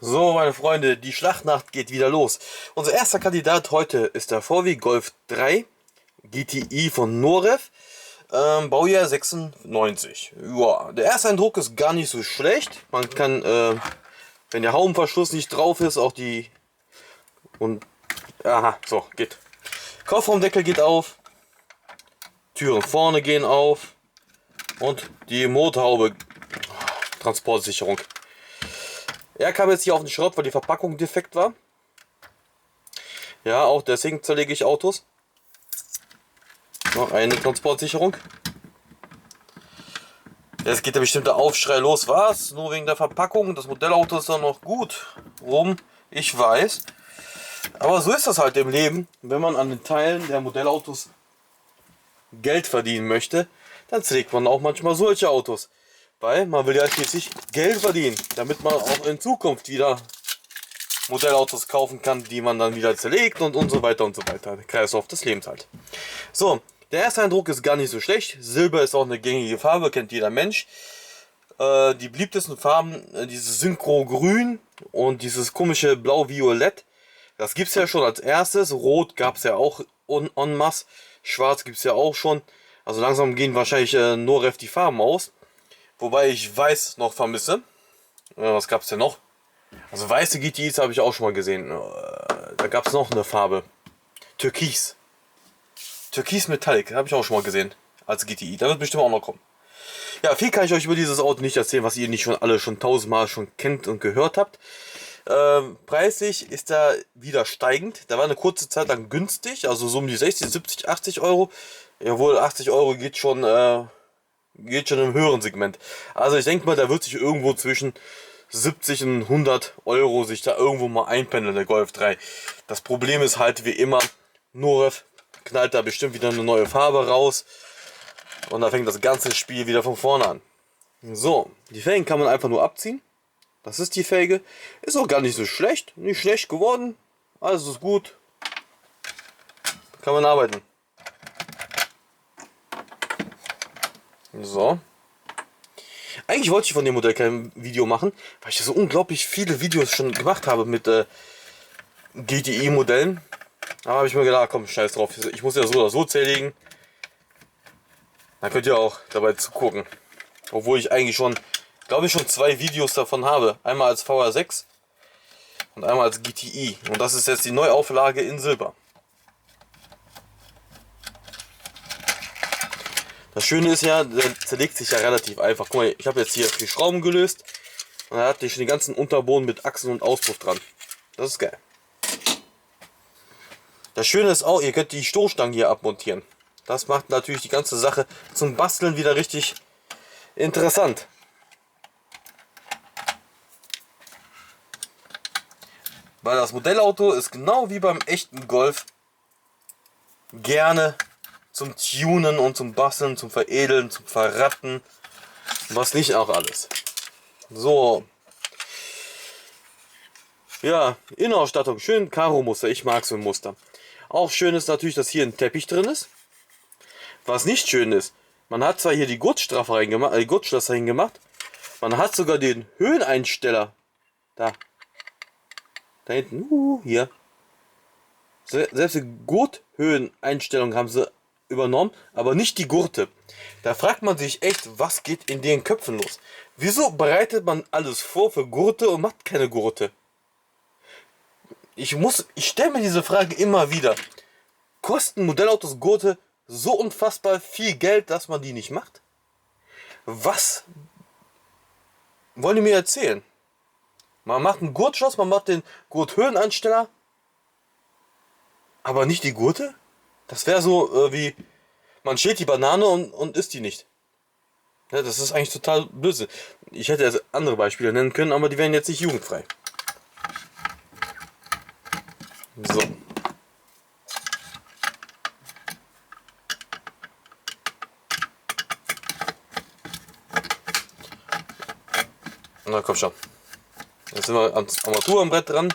So, meine Freunde, die Schlachtnacht geht wieder los. Unser erster Kandidat heute ist der VW Golf 3 GTI von Norev, Baujahr 96. Ja, der erste Eindruck ist gar nicht so schlecht. Man kann, wenn der Hauptverschluss nicht drauf ist, auch die... Und... Aha, so, geht. Kofferraumdeckel geht auf, Türen vorne gehen auf und die Motorhaube, Transportsicherung. Er kam jetzt hier auf den Schrott, weil die Verpackung defekt war. Ja, auch deswegen zerlege ich Autos. Noch eine Transportsicherung. Jetzt geht der bestimmte Aufschrei los. Was? Nur wegen der Verpackung? Das Modellauto ist doch noch gut. Warum? Ich weiß. Aber so ist das halt im Leben. Wenn man an den Teilen der Modellautos Geld verdienen möchte, dann zerlegt man auch manchmal solche Autos. Weil man will ja schließlich Geld verdienen, damit man auch in Zukunft wieder Modellautos kaufen kann, die man dann wieder zerlegt und so weiter und so weiter. Der Kreislauf des Lebens halt. So, der erste Eindruck ist gar nicht so schlecht. Silber ist auch eine gängige Farbe, kennt jeder Mensch. Die beliebtesten Farben, dieses Synchro-Grün und dieses komische Blau-Violett. Das gibt es ja schon als erstes. Rot gab es ja auch en masse. Schwarz gibt es ja auch schon. Also langsam gehen wahrscheinlich Norev die Farben aus. Wobei ich Weiß noch vermisse. Was gab es denn noch? Also weiße GTIs habe ich auch schon mal gesehen. Da gab es noch eine Farbe. Türkis. Türkis Metallic habe ich auch schon mal gesehen. Als GTI. Da wird bestimmt auch noch kommen. Ja, viel kann ich euch über dieses Auto nicht erzählen, was ihr nicht schon alle schon tausendmal schon kennt und gehört habt. Preislich ist er wieder steigend. Da war eine kurze Zeit lang günstig. Also so um die 60, 70, 80 Euro. Jawohl, 80 Euro geht schon im höheren Segment. Also ich denke mal, da wird sich irgendwo zwischen 70 und 100 Euro sich da irgendwo mal einpendeln, der Golf 3. Das Problem ist halt wie immer, Norev knallt da bestimmt wieder eine neue Farbe raus. Und da fängt das ganze Spiel wieder von vorne an. So, die Felgen kann man einfach nur abziehen. Das ist die Felge. Ist auch gar nicht so schlecht. Nicht schlecht geworden. Alles ist gut. Kann man arbeiten. So. Eigentlich wollte ich von dem Modell kein Video machen, weil ich so unglaublich viele Videos schon gemacht habe mit GTI-Modellen. Aber habe ich mir gedacht, komm, scheiß drauf. Ich muss ja so oder so zerlegen. Dann könnt ihr auch dabei zugucken. Obwohl ich eigentlich schon, glaube ich, schon 2 Videos davon habe. Einmal als VR6 und einmal als GTI. Und das ist jetzt die Neuauflage in Silber. Das Schöne ist ja, der zerlegt sich ja relativ einfach. Guck mal, ich habe jetzt hier 4 Schrauben gelöst. Und da hat ich schon den ganzen Unterboden mit Achsen und Auspuff dran. Das ist geil. Das Schöne ist auch, ihr könnt die Stoßstangen hier abmontieren. Das macht natürlich die ganze Sache zum Basteln wieder richtig interessant. Weil das Modellauto ist genau wie beim echten Golf gerne zum Tunen und zum Basteln, zum Veredeln, zum Verratten. Was nicht auch alles. So. Ja, Innenausstattung. Schön Karo-Muster. Ich mag so ein Muster. Auch schön ist natürlich, dass hier ein Teppich drin ist. Was nicht schön ist, man hat zwar hier die Gurtstraffer reingemacht, die Gurtschlösser hingemacht. Man hat sogar den Höheneinsteller. Da. Da hinten. Hier. Selbst die Gurthöheneinstellung haben sie übernommen, aber nicht die Gurte. Da fragt man sich echt, was geht in den Köpfen los? Wieso bereitet man alles vor für Gurte und macht keine Gurte? Ich stelle mir diese Frage immer wieder. Kosten Modellautos Gurte so unfassbar viel Geld, dass man die nicht macht? Was wollen die mir erzählen? Man macht einen Gurtschloss, man macht den Gurthöheneinsteller, aber nicht die Gurte? Das wäre so wie, man schält die Banane und isst die nicht. Ja, das ist eigentlich total böse. Ich hätte jetzt andere Beispiele nennen können, aber die wären jetzt nicht jugendfrei. So. Na komm schon. Jetzt sind wir ans Armaturenbrett dran.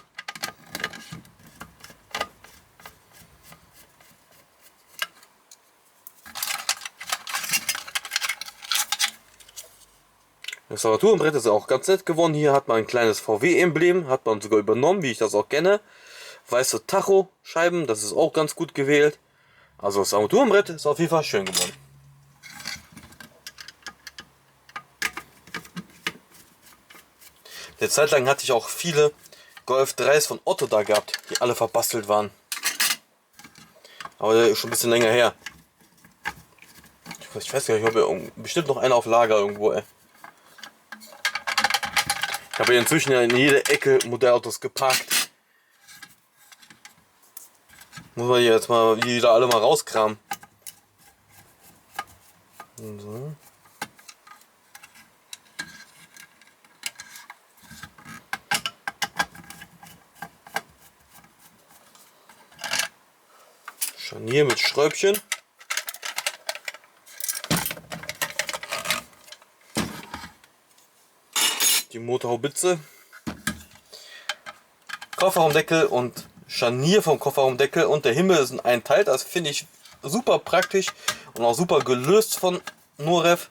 Das Armaturenbrett ist auch ganz nett geworden. Hier hat man ein kleines VW-Emblem, hat man sogar übernommen, wie ich das auch kenne. Weiße Tacho-Scheiben, das ist auch ganz gut gewählt. Also das Armaturenbrett ist auf jeden Fall schön geworden. Eine Zeit lang hatte ich auch viele Golf 3s von Otto da gehabt, die alle verbastelt waren. Aber der ist schon ein bisschen länger her. Ich weiß gar nicht, ich habe bestimmt noch einer auf Lager irgendwo, ey. Ich habe inzwischen ja in jede Ecke Modellautos geparkt. Muss man hier jetzt mal wieder alle mal rauskramen. So. Scharnier mit Schräubchen. Die Motorhaubitze. Kofferraumdeckel und Scharnier vom Kofferraumdeckel und der Himmel sind ein Teil. Das finde ich super praktisch und auch super gelöst von Norev.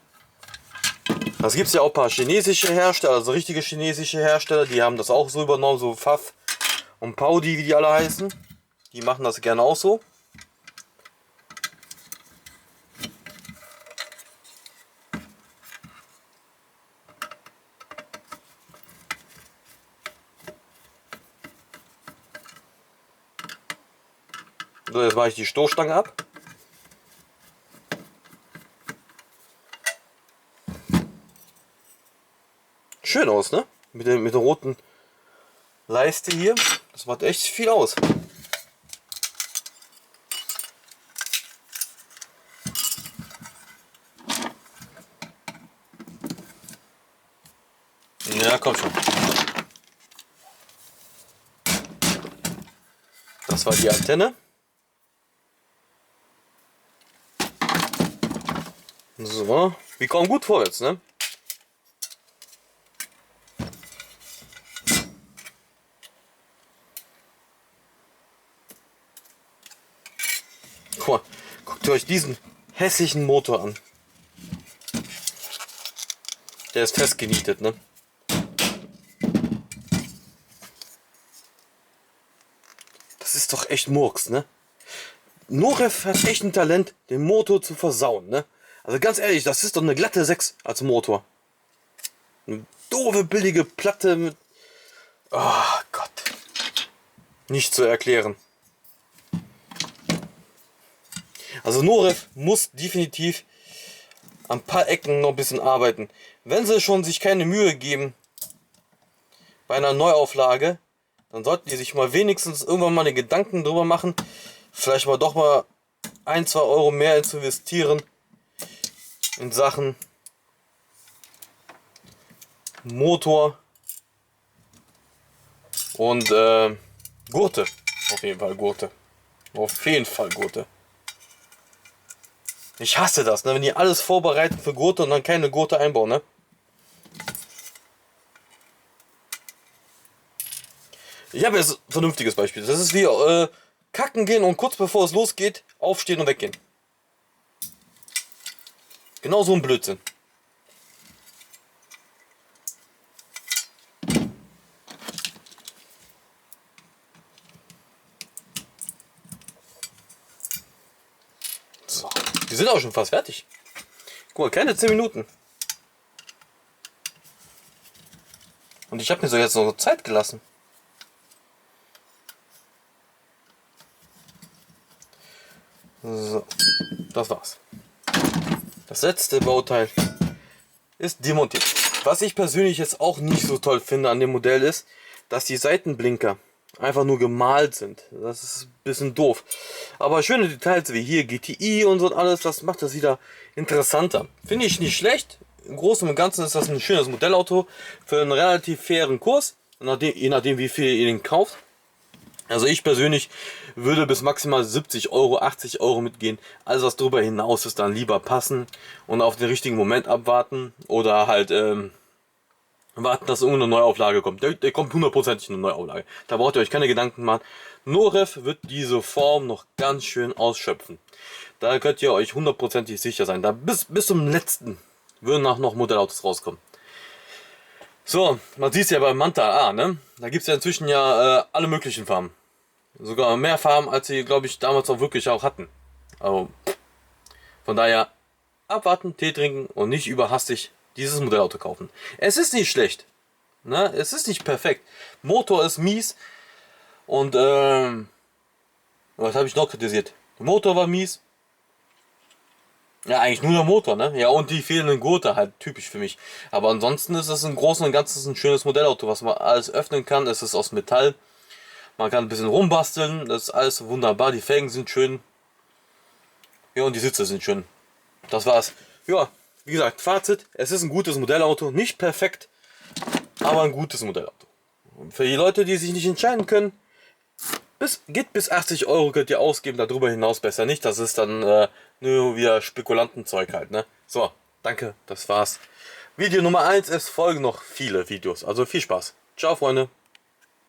Das gibt es ja auch ein paar chinesische Hersteller, also richtige chinesische Hersteller, die haben das auch so übernommen, so Pfaff und Paudi, wie die alle heißen. Die machen das gerne auch so. So, jetzt mache ich die Stoßstange ab. Schön aus, ne? Mit der roten Leiste hier. Das macht echt viel aus. Ja, komm schon. Das war die Antenne. So, wir kommen gut vorwärts, ne? Guck mal, guckt euch diesen hässlichen Motor an. Der ist festgenietet, ne? Das ist doch echt Murks, ne? Norev hat echt ein Talent, den Motor zu versauen, ne? Also ganz ehrlich, das ist doch eine glatte 6 als Motor. Eine doofe, billige Platte mit... Oh Gott. Nicht zu erklären. Also Norev muss definitiv an ein paar Ecken noch ein bisschen arbeiten. Wenn sie schon sich keine Mühe geben bei einer Neuauflage, dann sollten die sich mal wenigstens irgendwann mal eine Gedanken drüber machen, vielleicht mal doch mal 1-2 Euro mehr zu investieren in Sachen Motor und Gurte. Auf jeden Fall Gurte. Auf jeden Fall Gurte. Ich hasse das, ne? Wenn die alles vorbereiten für Gurte und dann keine Gurte einbauen, ne? Ich habe jetzt ein vernünftiges Beispiel. Das ist wie kacken gehen und kurz bevor es losgeht, aufstehen und weggehen. Genau so ein Blödsinn. So, die sind auch schon fast fertig. Guck mal, keine 10 Minuten. Und ich habe mir so jetzt noch Zeit gelassen. So, das war's. Das letzte Bauteil ist demontiert. Was ich persönlich jetzt auch nicht so toll finde an dem Modell ist, dass die Seitenblinker einfach nur gemalt sind. Das ist ein bisschen doof. Aber schöne Details wie hier GTI und so und alles, das macht das wieder interessanter. Finde ich nicht schlecht. Im Großen und Ganzen ist das ein schönes Modellauto für einen relativ fairen Kurs, je nachdem wie viel ihr den kauft. Also ich persönlich würde bis maximal 70 Euro, 80 Euro mitgehen. Alles was darüber hinaus ist, dann lieber passen und auf den richtigen Moment abwarten oder halt warten, dass irgendeine Neuauflage kommt. Der kommt hundertprozentig eine Neuauflage. Da braucht ihr euch keine Gedanken machen. Norev wird diese Form noch ganz schön ausschöpfen. Da könnt ihr euch hundertprozentig sicher sein. Da bis zum letzten würden noch Modellautos rauskommen. So, man sieht es ja beim Manta A, ne? Da gibt es ja inzwischen ja alle möglichen Farben. Sogar mehr Farben, als sie, glaube ich, damals auch wirklich auch hatten. Also, von daher abwarten, Tee trinken und nicht überhastig dieses Modellauto kaufen. Es ist nicht schlecht, ne? Es ist nicht perfekt. Motor ist mies und was habe ich noch kritisiert? Der Motor war mies. Ja, eigentlich nur der Motor, ne? Ja, und die fehlenden Gurte, halt typisch für mich. Aber ansonsten ist es im Großen und Ganzen ein schönes Modellauto, was man alles öffnen kann. Es ist aus Metall. Man kann ein bisschen rumbasteln. Das ist alles wunderbar. Die Felgen sind schön. Ja, und die Sitze sind schön. Das war's. Ja, wie gesagt, Fazit. Es ist ein gutes Modellauto. Nicht perfekt, aber ein gutes Modellauto. Und für die Leute, die sich nicht entscheiden können, geht bis 80 Euro könnt ihr ausgeben, darüber hinaus besser nicht. Das ist dann nur wieder Spekulantenzeug halt, ne? So, danke, das war's. Video Nummer 1, es folgen noch viele Videos, also viel Spaß. Ciao, Freunde.